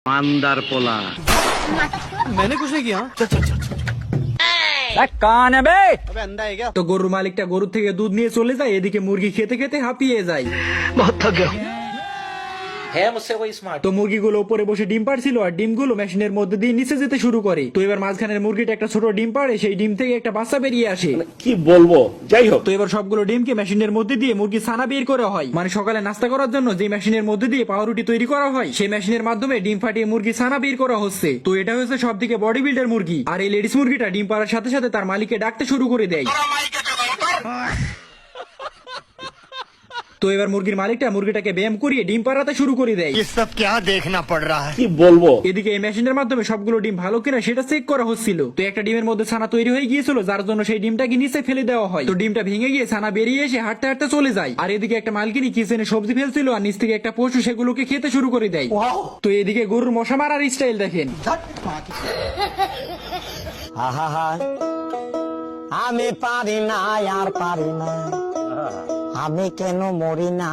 মান্দার পোলা। मैंने कुछ नहीं किया। কান বে अबे अंधा है क्या? তো গরুর মালিকটা গরু থেকে দুধ নিয়ে চলে যায়, এদিকে মুরগি খেতে খেতে হাঁপিয়ে যায়। है मुझसे कोई स्मार्ट। তো মুরগিগুলো উপরে বসে ডিম পাড়ছিল আর ডিমগুলো মেশিনের মধ্যে দিয়ে নিচে যেতে শুরু করে। তো এবার মাঝখানের মুরগিটা একটা ছোট ডিম পাড়ে, সেই ডিম থেকে একটা বাচ্চা বেরিয়ে আসে। কি বলবো, যাই হোক। তো এবার সবগুলো ডিমকে মেশিনের মধ্যে দিয়ে মুরগি ছানা বের করা হয়। মানে সকালে নাস্তা করার জন্য যে মেশিনের মধ্যে দিয়ে পাউরুটি তৈরি করা হয়, সেই মেশিনের মাধ্যমে ডিম ফাটিয়ে মুরগি ছানা বের করা হচ্ছে। তো এটা হচ্ছে সব থেকে বডি বিল্ডার মুরগি। আর এই লেডিস মুরগিটা ডিম পাড়ার সাথে সাথে তার মালিককে ডাকতে শুরু করে দেয়। তো এবার মুরগির মালিকটা মুরগিটাকে ব্যায়াম করিয়ে ডিম পাড়াতে শুরু করে দেয়। ये सब क्या देखना पड़ रहा है? কি বলবো। এদিকে এই মেশিনের মাধ্যমে সবগুলো ডিম ভালো কিনা সেটা চেক করা হচ্ছিল। তো একটা ডিমের মধ্যে ছানা তৈরি হয়ে গিয়েছিল, যার জন্য সেই ডিমটাকে নিচে ফেলে দেওয়া হয়। তো ডিমটা ভেঙে গিয়ে ছানা বেরিয়ে এসে হাঁটতে হাঁটতে চলে যায়। আর এদিকে একটা মালকিনি কিচেনে সবজি ফেলছিল আর নিচ থেকে একটা পশু সেগুলোকে খেতে শুরু করে দেয়। তো এদিকে গরুর মশা মারার স্টাইল দেখেন। আমি পারি না আর পারি না, আমি কেন মরি না।